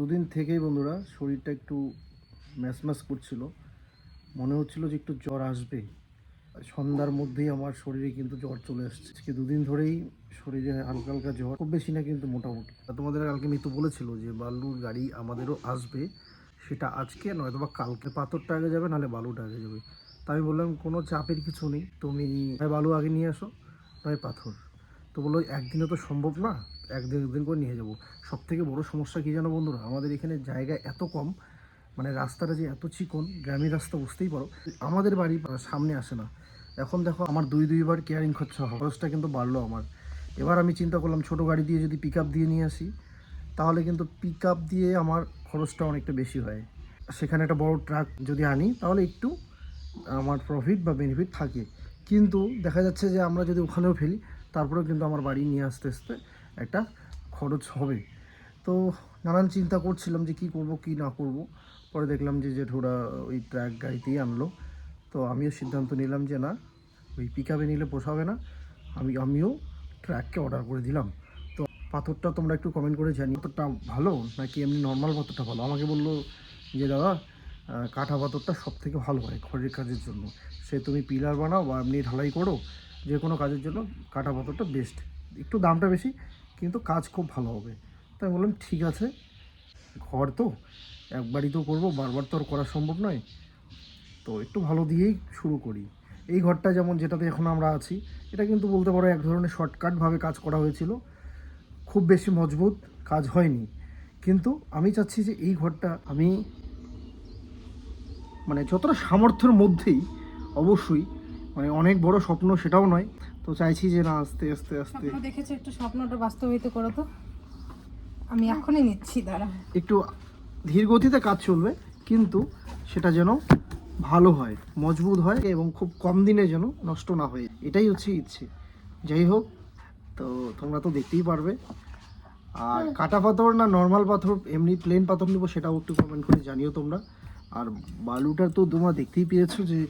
দুদিন থেকেই বন্ধুরা শরীরটা একটু ম্যাচম্যাচ করছিল, মনে হচ্ছিল যে একটু জ্বর আসবে। সন্ধ্যার মধ্যেই আমার শরীরে কিন্তু জ্বর চলে আসছে। আজকে দুদিন ধরেই শরীরে হালকা হালকা জ্বর, খুব বেশি না কিন্তু মোটামুটি। তোমাদের কালকে মিতু বলেছিল যে বালুর গাড়ি আমাদেরও আসবে, সেটা আজকে নয়তো বা কালকে। পাথরটা আগে যাবে, নাহলে বালুটা আগে যাবে। তা আমি বললাম কোনো চাপের কিছু নেই, তুমি হয় বালু আগে নিয়ে আসো নয় পাথর। তো বললো একদিনে তো সম্ভব না, একদিন করে নিয়ে যাবো। সব থেকে বড়ো সমস্যা কী জানো বন্ধুরা, আমাদের এখানে জায়গা এত কম, মানে রাস্তাটা যে এত চিকন, গ্রামের রাস্তা বুঝতেই পারো, আমাদের বাড়ি সামনে আসে না। এখন দেখো আমার দুইবার কেয়ারিং খরচটা কিন্তু বাড়লো আমার। এবার আমি চিন্তা করলাম ছোটো গাড়ি দিয়ে যদি পিক আপ দিয়ে নিয়ে আসি, তাহলে কিন্তু পিক আপ দিয়ে আমার খরচটা অনেকটা বেশি হয়। সেখানে একটা বড় ট্রাক যদি আনি তাহলে একটু আমার প্রফিট বা বেনিফিট থাকে। কিন্তু দেখা যাচ্ছে যে আমরা যদি ওখানেও ফেলি, তারপরেও কিন্তু আমার বাড়ি নিয়ে আসতে আসতে একটা খরচ হবে। তো নানান চিন্তা করছিলাম যে কী করব কি না করব। পরে দেখলাম যে জেঠুরা ওই ট্রাক গাড়িতেই আনলো। তো আমিও সিদ্ধান্ত নিলাম যে না, ওই পিক আপে নিলে পোষাবে না, আমিও ট্রাককে অর্ডার করে দিলাম। তো পাথরটা তোমরা একটু কমেন্ট করে জানি, পাথরটা ভালো নাকি এমনি নর্মাল পাথরটা ভালো। আমাকে বললো যে দাদা, কাঠা পাথরটা সব থেকে ভালো হয় ঘরের কাজের জন্য। সে তুমি পিলার বানাও বা এমনি ঢালাই করো, যে কোনো কাজের জন্য কাঠা পাথরটা বেস্ট। একটু দামটা বেশি, কিন্তু কাজ খুব ভালো হবে। তাই বললাম ঠিক আছে, ঘর তো একবারই তো করবো, বারবার তো আর করা সম্ভব নয়, তো একটু ভালো দিয়েই শুরু করি। এই ঘরটা যেমন যেটাতে এখন আমরা আছি, এটা কিন্তু বলতে পারো এক ধরনের শর্টকাটভাবে কাজ করা হয়েছিল, খুব বেশি মজবুত কাজ হয়নি। কিন্তু আমি চাচ্ছি যে এই ঘরটা আমি মানে যতটা সামর্থ্যের মধ্যেই, অবশ্যই মানে অনেক বড় স্বপ্ন সেটাও নয়, তো চাইছি যে না আস্তে আস্তে আস্তে দেখেছো একটু স্বপ্নটা বাস্তবায়িত করো তো, আমি এখনই নিচ্ছি, দাঁড়া। একটু ধীর গতিতে কাজ চলবে, কিন্তু সেটা যেন ভালো হয়, মজবুত হয় এবং খুব কম দিনে যেন নষ্ট না হয়, এটাই হচ্ছে ইচ্ছে। যাই হোক, তো তোমরা তো দেখতেই পারবে। আর কাটা পাথর না নর্মাল পাথর, এমনি প্লেন পাথর নেবো, সেটাও একটু কমেন্ট করে জানিও তোমরা। আর বালুটা তো তোমরা দেখতেই পেয়েছো যে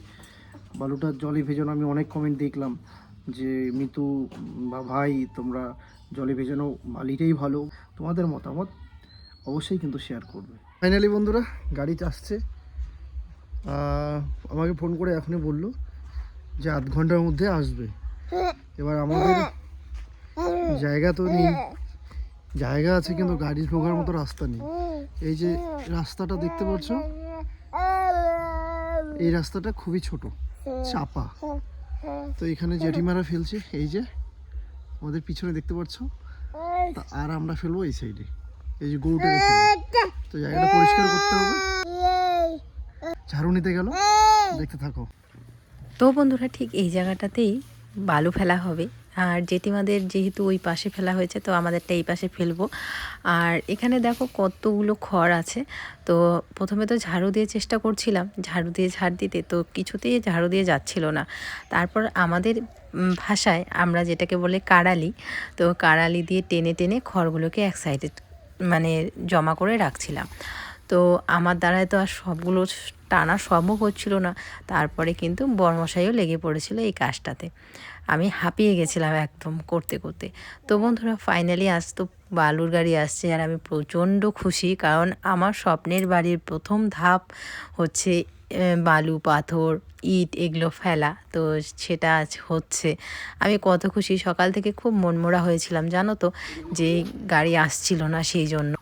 বালুটার জলে ভেজানো, আমি অনেক কমেন্ট দেখলাম যে মিতু বা ভাই তোমরা জলে ভেজানো বালিটাই ভালো। তোমাদের মতামত অবশ্যই কিন্তু শেয়ার করবে। ফাইনালি বন্ধুরা গাড়ি আসছে, আমাকে ফোন করে এখনই বললো যে আধ ঘন্টার মধ্যে আসবে। এবার আমাদের জায়গা তো নেই, জায়গা আছে কিন্তু গাড়ি ঢোকার মতো রাস্তা নেই। এই যে রাস্তাটা দেখতে পাচ্ছ, এই রাস্তাটা খুবই ছোট, চাপা। তো এখানে জেঠিমারা ফেলছে, এই যে আমাদের পিছনে দেখতে পাচ্ছ, আর আমরা ফেলবো এই সাইডে, এই যে গরুটা রেখে। তো জায়গাটা পরিষ্কার করতে হবে, ঝাড়ু নিতে গেল, দেখতে থাকো। তো বন্ধুরা ঠিক এই জায়গাটাতেই বালু ফেলা হবে। আর জেঠিমাদের যেহেতু ওই পাশে ফেলা হয়েছে, তো আমাদেরটা এই পাশে ফেলবো। আর এখানে দেখো কতগুলো খড় আছে। তো প্রথমে তো ঝাড়ু দিয়ে চেষ্টা করছিলাম, ঝাড়ু দিয়ে ঝাড় দিতে, তো কিছুতেই ঝাড়ু দিয়ে যাচ্ছিল না। তারপর আমাদের ভাষায় আমরা যেটাকে বলে কাড়ালি, তো কাড়ালি দিয়ে টেনে টেনে খড়গুলোকে এক সাইডে মানে জমা করে রাখছিলাম। তো আমার দ্বারায় তো আর সবগুলো টানা সম্ভব হচ্ছিল না। তারপরে কিন্তু বড়মশাইও লেগে পড়েছিল এই কাজটাতে। আমি হাঁপিয়ে গেছিলাম একদম করতে করতে। তো বন্ধুরা ফাইনালি আজ তো বালুর গাড়ি আসছে, আর আমি প্রচণ্ড খুশি, কারণ আমার স্বপ্নের বাড়ির প্রথম ধাপ হচ্ছে বালু পাথর ইট এগুলো ফেলা। তো সেটা আজ হচ্ছে, আমি কত খুশি। সকাল থেকে খুব মনমরা হয়েছিলাম জানো তো, যে গাড়ি আসছিল না সেই জন্য।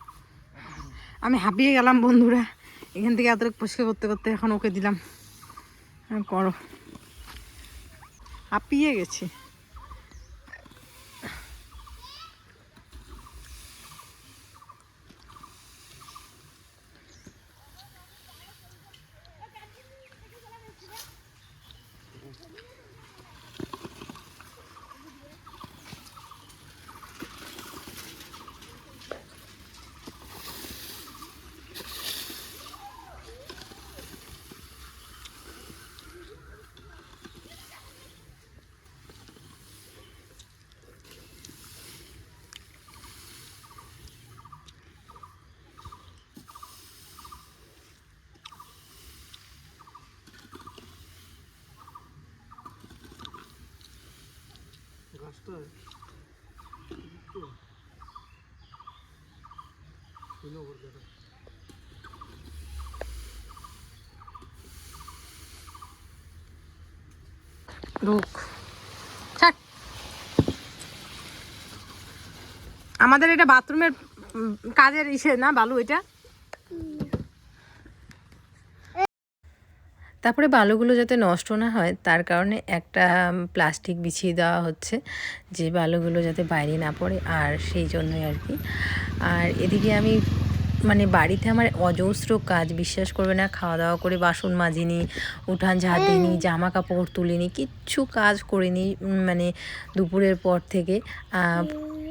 আমি হাঁপিয়ে গেলাম বন্ধুরা, এখান থেকে এত পরিষ্কার করতে করতে এখন ওকে দিলাম, করো। হাঁপিয়ে গেছি। গাছটা রুক থাক। আমাদের এটা বাথরুমের কাজের ইসে না বালু এটা। তারপরে বালুগুলো যাতে নষ্ট না হয় তার কারণে একটা প্লাস্টিক বিছিয়ে দেওয়া হচ্ছে, যে বালুগুলো যাতে বাইরে না পড়ে, আর সেই জন্যই আর কি। আর এদিকে আমি মানে বাড়িতে আমার অজস্র কাজ, বিশ্বাস করবে না, খাওয়া দাওয়া করে বাসন মাজিনি, উঠান ঝাড় দিইনি, জামা কাপড় তুলিনি, কিচ্ছু কাজ করিনি মানে দুপুরের পর থেকে।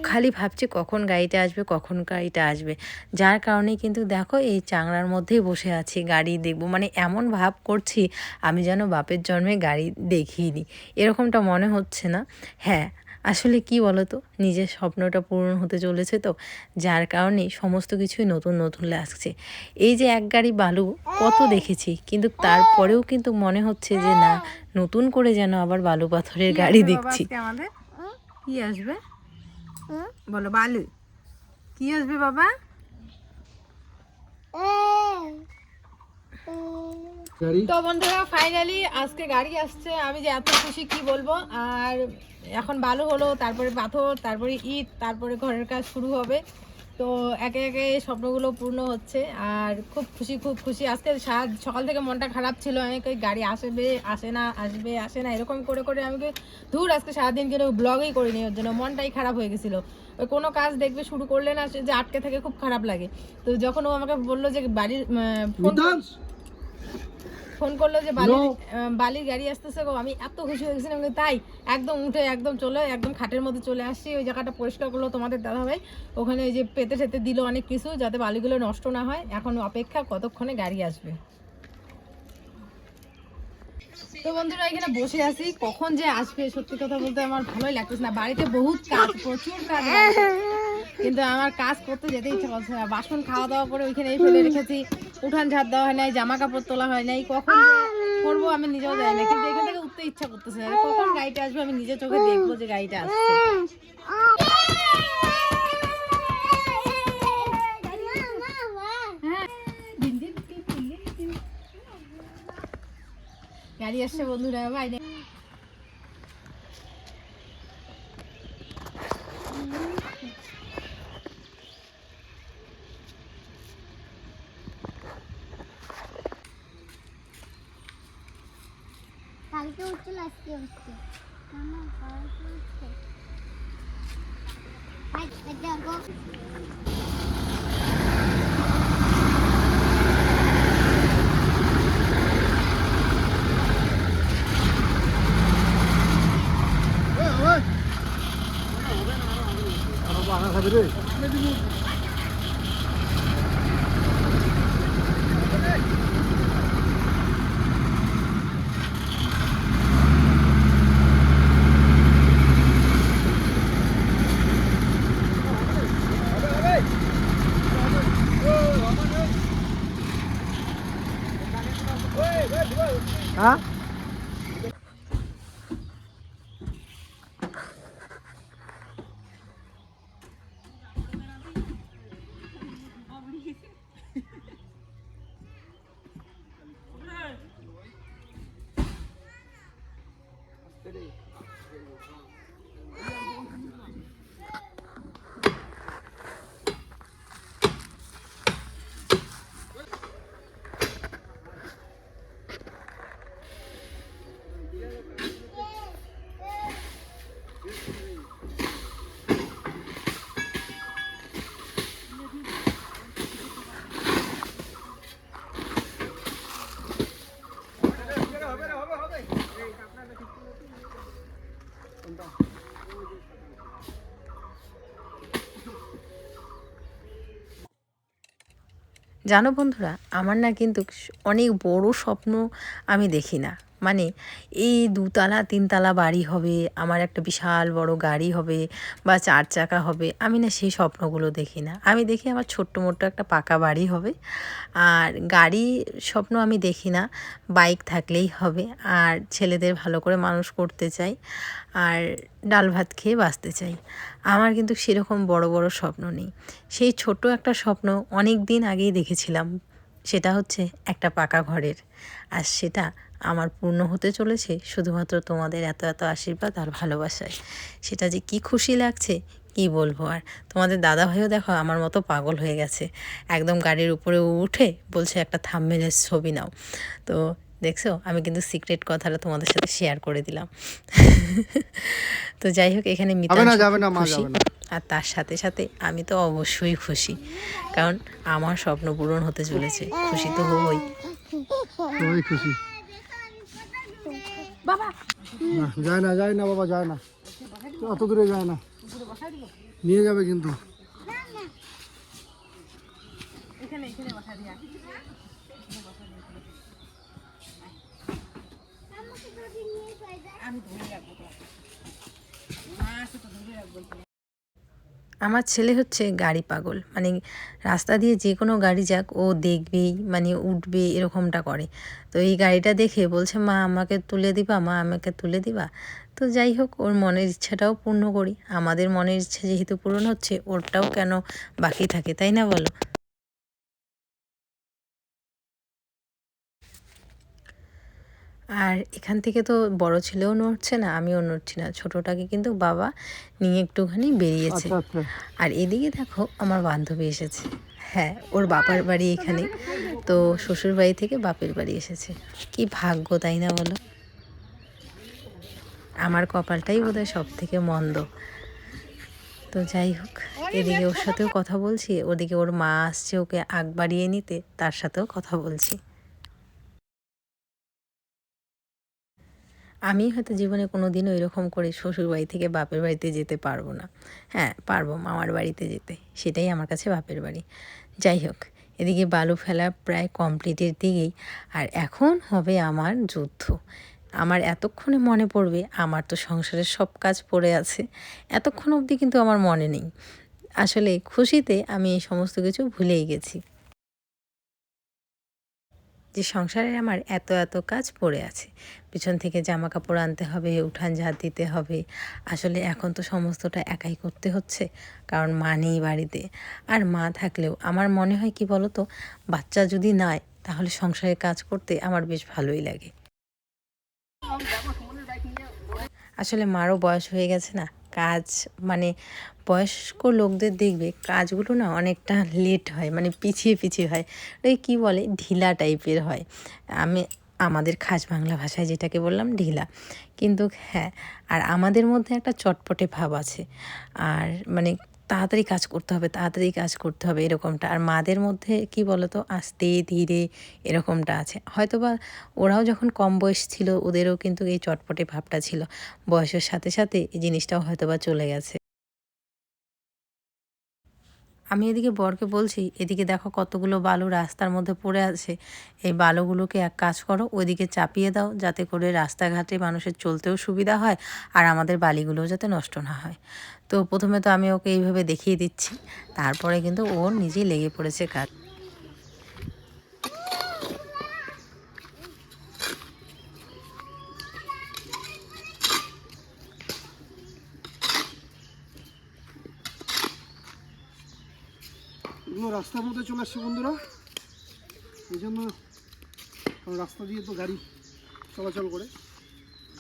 খালি ভাবছি কখন গাড়িটা আসবে, কখন গাড়িটা আসবে। যার কারণে কিন্তু দেখো এই চাংড়ার মধ্যেই বসে আছি, গাড়ি দেখবো, মানে এমন ভাব করছি আমি যেন বাপের জন্মে গাড়ি দেখিনি, এরকমটা মনে হচ্ছে না। হ্যাঁ, আসলে কি বলো তো, নিজের স্বপ্নটা পূরণ হতে চলেছে তো, যার কারণে সমস্ত কিছুই নতুন নতুন লাগছে। এই যে এক গাড়ি বালু কত দেখেছি, কিন্তু তারপরেও কিন্তু মনে হচ্ছে যে না, নতুন করে যেন আবার বালু পাথরের গাড়ি দেখছি। আমাদের কি আসবে বলো, বালু কি আসবে বাবা? তো বন্ধুরা ফাইনালি আজকে গাড়ি আসছে, আমি যে এত খুশি কি বলবো। আর এখন বালু হলো, তারপরে পাথর, তারপরে ইট, তারপরে ঘরের কাজ শুরু হবে। তো একে একে স্বপ্নগুলো পূর্ণ হচ্ছে আর খুব খুশি, খুব খুশি। আজকে সকাল থেকে মনটা খারাপ ছিল, অনেক ওই গাড়ি আসবে আসে না, আসবে আসে না, এরকম করে করে আমি ধুর আজকে সারাদিন কিন্তু ব্লগই করিনি, ওর জন্য মনটাই খারাপ হয়ে গেছিলো। ওই কোনো কাজ দেখবে শুরু করলে না, যে আটকে থাকে খুব খারাপ লাগে। তো যখন ও আমাকে বললো যে বাড়ির ফোন করলো যে বালির গাড়ি আসতেছে গো, আমি এত খুশি হয়ে গেছিলাম। তাই একদম উঠে একদম চলে, একদম খাটের মধ্যে চলে আসছি। ওই জায়গাটা পরিষ্কার করলো তোমাদের দাদা ভাই, ওখানে ওই যে পেতে টেতে দিল অনেক কিছু, যাতে বালিগুলো নষ্ট না হয়। এখন অপেক্ষা কতক্ষণে গাড়ি আসবে। তো বন্ধুরা এখানে বসে আছি, কখন যে আসবে সত্যি কথা বলতে আমার ভালোই লাগতেছে না। বাড়িতে বহুত কাজ, প্রচুর কাজ, কিন্তু আমার কাজ করতে যেতে ইচ্ছা করছে না। বাসন খাওয়া দাওয়া করে ওইখানেই ফেলে রেখেছি, উঠান ঝাড় দেওয়া হয় নাই, জামা কাপড় তোলা হয় নাই, কখন করবো আমি নিজেও যাই না। কিন্তু এখান থেকে উঠতে ইচ্ছা করতেছে না, কখন গাড়িটা আসবে আমি নিজে চোখে দেখবো যে গাড়িটা আসছে। গাড়ি আসছে বন্ধুরা, ভাই কালকে উঠছিল আজকে হচ্ছে না, কালকে উঠছে। দেখো হ্যাঁ জানো বন্ধুরা, আমার না কিন্তু অনেক বড় স্বপ্ন আমি দেখি না। মানে এই 2তলা 3তলা বাড়ি হবে, আমার একটা বিশাল বড় গাড়ি হবে বা 4 চাকা হবে, আমি না সেই স্বপ্নগুলো দেখি না। আমি দেখি আমার ছোট্ট মোট্ট একটা পাকা বাড়ি হবে। আর গাড়ি স্বপ্ন আমি দেখি না, বাইক থাকলেই হবে। আর ছেলেদের ভালো করে মানুষ করতে চাই, আর ডাল ভাত খেয়ে বাঁচতে চাই। আমার কিন্তু সেরকম বড় বড় স্বপ্ন নেই। সেই ছোট একটা স্বপ্ন অনেক দিন আগেই দেখেছিলাম, সেটা হচ্ছে একটা পাকা ঘরের। আর সেটা আমার পূর্ণ হতে চলেছে শুধুমাত্র তোমাদের এত এত আশীর্বাদ আর ভালোবাসায়। সেটা যে কি খুশি লাগছে কি বলবো আর। তোমাদের দাদাভাইও দেখো আমার মতো পাগল হয়ে গেছে, একদম গাড়ির উপরে উঠে বলছে একটা থাম্বনেইলের ছবি নাও। তো দেখছো, আমি কিন্তু সিক্রেট কথাটা তোমাদের সাথে শেয়ার করে দিলাম। তো যাই হোক, এখানে মিতাংশ যাবে না, খুব মা খুশি, যাবে না। আর তার সাথে সাথে আমি তো অবশ্যই খুশি, কারণ আমার স্বপ্ন পূরণ হতে চলেছে। খুশি তো হবই। সবাই খুশি। বাবা যায় না বাবা, যায় না, অত দূরে যায় না, নিয়ে যাবে কিন্তু। এখানে এখানে বসা দিয়া আমি ধরে রাখবো তো। তো ধরে রাখবো। আমার ছেলে হচ্ছে গাড়ি পাগল, মানে রাস্তা দিয়ে যে কোনো গাড়ি যাক ও দেখবেই, মানে উঠবে এরকমটা করে। তো এই গাড়িটা দেখে বলছে মা আমাকে তুলে দিবা, মা আমাকে তুলে দিবা। তো যাই হোক, ওর মনের ইচ্ছাটাও পূর্ণ করি। আমাদের মনের ইচ্ছা যেহেতু পূরণ হচ্ছে, ওরটাও কেন বাকি থাকে, তাই না বলো? আর এখান থেকে তো বড় ছেলেও নড়ছে না, আমিও নড়ছি না। ছোটোটাকে কিন্তু বাবা নিয়ে একটুখানি বেরিয়েছে। আর এদিকে দেখো আমার বান্ধবী এসেছে। হ্যাঁ, ওর বাবার বাড়ি এখানে, তো শ্বশুর বাড়ি থেকে বাপের বাড়ি এসেছে। কি ভাগ্য, তাই না বলো? আমার কপালটাই বোধহয় সব থেকে মন্দ। তো যাই হোক, এদিকে ওর সাথেও কথা বলছি, ওদিকে ওর মা আসছে ওকে আগ বাড়িয়ে নিতে, তার সাথেও কথা বলছি। আমি হয়তো জীবনে কোনো দিনও এরকম করে শ্বশুরবাড়ি থেকে বাপের বাড়িতে যেতে পারবো না। হ্যাঁ, পারবো মামার বাড়িতে যেতে, সেটাই আমার কাছে বাপের বাড়ি। যাই হোক, এদিকে বালু ফেলা প্রায় কমপ্লিটের দিকেই। আর এখন হবে আমার যুদ্ধ। আমার এতক্ষণে মনে পড়বে আমার তো সংসারের সব কাজ পড়ে আছে, এতক্ষণ অবধি কিন্তু আমার মনে নেই। আসলে খুশিতে আমি এই সমস্ত কিছু ভুলেই গেছি, যে সংসারে আমার এত এত কাজ পড়ে আছে। পিছন থেকে জামা কাপড় আনতে হবে, উঠান ঝাড় দিতে হবে। আসলে এখন তো সমস্তটা একাই করতে হচ্ছে, কারণ মা নেই বাড়িতে। আর মা থাকলেও আমার মনে হয় কি বলো তো, বাচ্চা যদি নাই তাহলে সংসারে কাজ করতে আমার বেশ ভালোই লাগে। আসলে মারও বয়স হয়ে গেছে না, কাজ মানে বয়স্ক লোকদের দেখবে কাজগুলো না অনেকটা লেট হয়, মানে পিছিয়ে পিছিয়ে হয়, ওই কী বলে ঢিলা টাইপের হয়। আমাদের খাস বাংলা ভাষায় যেটাকে বললাম ঢিলা। কিন্তু হ্যাঁ, আর আমাদের মধ্যে একটা চটপটে ভাব আছে, আর মানে তাড়াতাড়ি কাজ করতে হবে, তাড়াতাড়ি কাজ করতে হবে এরকমটা। আর মাদের মধ্যে কি বলতো আস্তে ধীরে এরকমটা আছে। হয়তোবা ওরাও যখন কম বয়স ছিল ওদেরও কিন্তু এই চটপটে ভাবটা ছিল, বয়সের সাথে সাথে এই জিনিসটাও হয়তোবা চলে গেছে। আমি এদিকে বরকে বলছি, এদিকে দেখো কতগুলো বালু রাস্তার মধ্যে পড়ে আছে, এই বালুগুলোকে এক কাজ করো ওইদিকে চাপিয়ে দাও, যাতে করে রাস্তাঘাটে মানুষের চলতেও সুবিধা হয়, আর আমাদের বালিগুলোও যাতে নষ্ট না হয়। তো প্রথমে তো আমি ওকে এইভাবে দেখিয়ে দিচ্ছি, তারপরে কিন্তু ও নিজেই লেগে পড়েছে কাজ। এগুলো রাস্তার মধ্যে চলে আসছে বন্ধুরা, এই জন্য রাস্তা দিয়ে তো গাড়ি চলাচল করে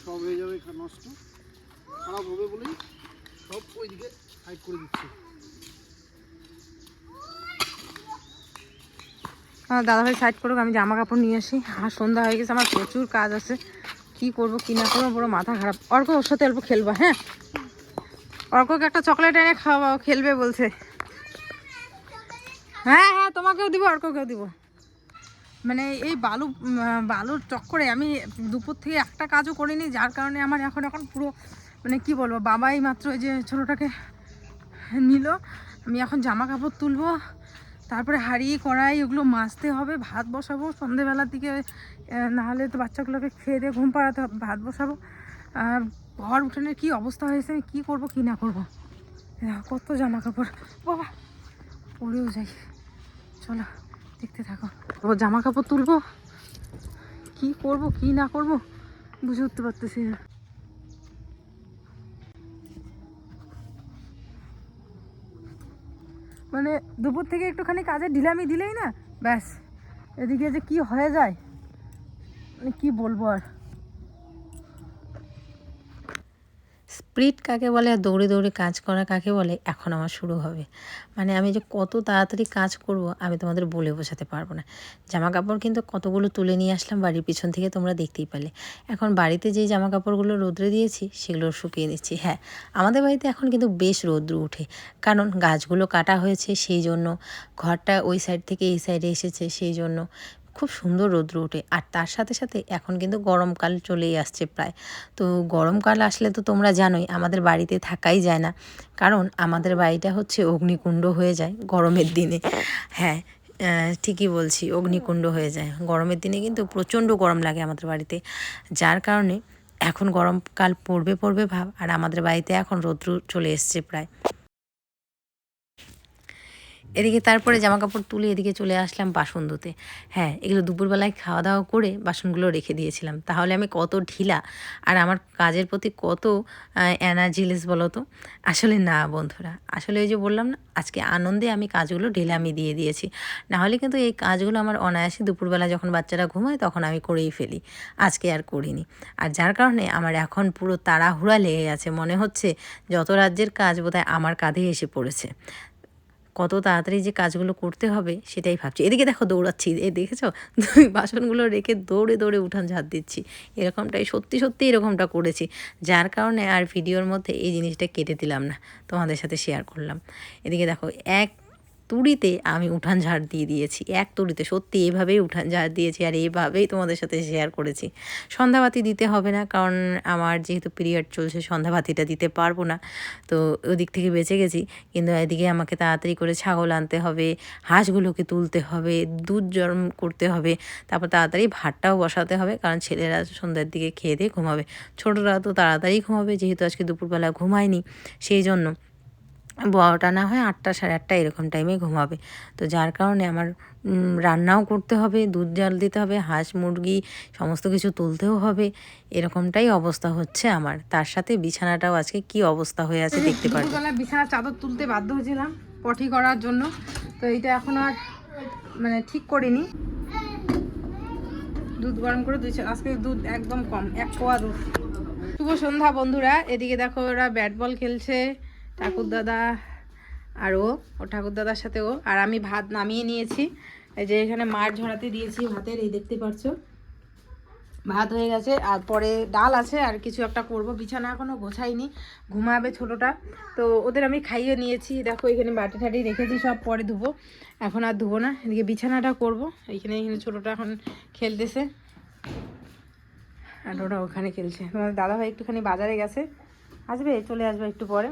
সব হয়ে যাবে নষ্ট, খারাপ হবে বলেই সব ওইদিকে সাইড করে দিচ্ছে। দাদাভাই সাইড করুক, আমি জামা কাপড় নিয়ে আসি। আর সন্ধ্যা হয়ে গেছে, আমার প্রচুর কাজ আছে, কি করব কি না করবো পুরো মাথা খারাপ। অর্ক ওর সাথে অল্প খেলবা, হ্যাঁ অর্ককে একটা চকলেট এনে খাওয়াও, খেলবে বলছে। হ্যাঁ হ্যাঁ, তোমাকেও দিব অর্ককেও দিব। মানে এই বালুর চক্করে আমি দুপুর থেকে একটা কাজও করিনি, যার কারণে আমার এখন পুরো মানে কি বলবো, বাবাই মাত্র এই যে ছোটোটাকে নিল। আমি এখন জামা কাপড় তুলবো, তারপরে হাঁড়ি কড়াই ওগুলো মাজতে হবে, ভাত বসাবো সন্ধেবেলার দিকে, নাহলে তো বাচ্চাগুলোকে খেয়ে দিয়ে ঘুম পাড়াতে হবে, ভাত বসাবো। ঘর উঠানের কী অবস্থা হয়েছে, আমি কী করবো কী না করবো, কত জামা কাপড়, বাবা পরেও যাই। চলো দেখতে থাকো, ও জামা কাপড় তুলবো, কি করব কি না করব বুঝে উঠতে পারতেছি না। মানে দুপুর থেকে একটুখানি কাজে ঢিলামি দিলেই না ব্যাস এদিকে যে কি হয়ে যায় মানে কি বলবো আর। স্প্রিট কাকে বলে আর দৌড়ে দৌড়ে কাজ করা কাকে বলে এখন আমার শুরু হবে। মানে আমি যে কত তাড়াতাড়ি কাজ করব আমি তোমাদের বলে বোঝাতে পারবো না। জামা কাপড় কিন্তু কতগুলো তুলে নিয়ে আসলাম বাড়ির পিছন থেকে, তোমরা দেখতেই পেলে। এখন বাড়িতে যেই জামা কাপড়গুলো রোদ্রে দিয়েছি সেগুলো শুকিয়ে নিচ্ছি। হ্যাঁ, আমাদের বাড়িতে এখন কিন্তু বেশ রৌদ্র ওঠে, কারণ গাছগুলো কাটা হয়েছে, সেই জন্য ঘরটা ওই সাইড থেকে এই সাইডে এসেছে, সেই জন্য খুব সুন্দর রৌদ্র ওঠে। আর তার সাথে সাথে এখন কিন্তু গরমকাল চলেই আসছে প্রায়। তো গরমকাল আসলে তো তোমরা জানোই আমাদের বাড়িতে থাকাই যায় না, কারণ আমাদের বাড়িটা হচ্ছে অগ্নিকুণ্ড হয়ে যায় গরমের দিনে। হ্যাঁ, ঠিকই বলছি, অগ্নিকুণ্ড হয়ে যায় গরমের দিনে, কিন্তু প্রচণ্ড গরম লাগে আমাদের বাড়িতে। যার কারণে এখন গরমকাল পড়বে পড়বে ভাব, আর আমাদের বাড়িতে এখন রৌদ্র চলে এসছে প্রায়। এদিকে তারপরে জামাকাপড় তুলে এদিকে চলে আসলাম বাসন ধুতে। হ্যাঁ, এগুলো দুপুরবেলায় খাওয়া দাওয়া করে বাসনগুলো রেখে দিয়েছিলাম, তাহলে আমি কত ঢিলা আর আমার কাজের প্রতি কত এনার্জিলেস বলো তো। আসলে না বন্ধুরা, আসলে ওই যে বললাম না, আজকে আনন্দে আমি কাজগুলো ঢিলা আমি দিয়ে দিয়েছি। নাহলে কিন্তু এই কাজগুলো আমার অনায়াসে দুপুরবেলা যখন বাচ্চারা ঘুমায় তখন আমি করেই ফেলি, আজকে আর করিনি। আর যার কারণে আমার এখন পুরো তাড়াহুড়া লেগে গেছে, মনে হচ্ছে যত রাজ্যের কাজ বোধহয় আমার কাঁধে এসে পড়েছে। কত তাড়াতাড়ি যে কাজগুলো করতে হবে সেটাই ভাবছি। এদিকে দেখো দৌড়াচ্ছি, দেখেছো বাসনগুলো রেখে দৌড়ে দৌড়ে উঠান ঝাড় দিচ্ছি। এরকমটাই সত্যি সত্যি এরকমটা করেছি, যার কারণে আর ভিডিওর মধ্যে এই জিনিসটা কেটে দিলাম না, তোমাদের সাথে শেয়ার করলাম। এদিকে দেখো এক তুড়িতে আমি উঠান ঝাড় দিয়ে দিয়েছি, এক তুড়িতে সত্যি এভাবেই উঠান ঝাড় দিয়েছি, আর এইভাবেই তোমাদের সাথে শেয়ার করেছি। সন্ধ্যাবাতি দিতে হবে না, কারণ আমার যেহেতু পিরিয়ড চলছে সন্ধ্যাবাতিটা দিতে পারবো না, তো ওদিক থেকে বেঁচে গেছি। কিন্তু এদিকে আমাকে তাড়াতাড়ি করে ছাগল আনতে হবে, হাঁসগুলোকে তুলতে হবে, দুধ গরম করতে হবে, তারপর তাড়াতাড়ি ভাতটাও বসাতে হবে, কারণ ছেলেরা সন্ধ্যার দিকে খেয়ে দিয়ে ঘুমাবে। ছোটরা তো তাড়াতাড়ি ঘুমাবে, যেহেতু আজকে দুপুরবেলা ঘুমায়নি, সেই জন্য 12টা না হয় 8টা 8:30 এরকম টাইমে ঘুমাবে। তো যার কারণে আমার রান্নাও করতে হবে, দুধ জাল দিতে হবে, হাঁস মুরগি সমস্ত কিছু তুলতেও হবে, এরকমটাই অবস্থা হচ্ছে আমার। তার সাথে বিছানাটাও আজকে কি অবস্থা হয়ে আছে দেখতে পারবে। দুপুরবেলা বিছানার চাদর তুলতে বাধ্য হয়েছিলাম পটি করার জন্য, তো এইটা এখন আর মানে ঠিক করিনি। দুধ গরম করে দিয়েছে, আজকে দুধ একদম কম, 1 পোয়া দুধ। শুভ সন্ধ্যা বন্ধুরা। এদিকে দেখো ওরা ব্যাট বল খেলছে, ঠাকুরদাদা আর ও ঠাকুরদাদার সাথে ও, আর আমি ভাত নামিয়ে নিয়েছি। এই যে এখানে মাছ ঝরাতে দিয়েছি ভাতের, এই দেখতে পাচ্ছো ভাত হয়ে গেছে, আর পরে ডাল আছে, আর কিছু একটা করব। বিছানা এখনও গোছাইনি, ঘুমাবে ছোটোটা, তো ওদের আমি খাইয়ে নিয়েছি। দেখো এখানে বাটি ঠাটি রেখেছি, সব পরে ধুবো, এখন আর ধুবো না। এদিকে বিছানাটা করব। এখানে ছোটোটা এখন খেলতেছে, আর ওরা ওখানে খেলছে। তোমাদের দাদাভাই একটুখানি বাজারে গেছে, আসবে, চলে আসবে একটু পরে।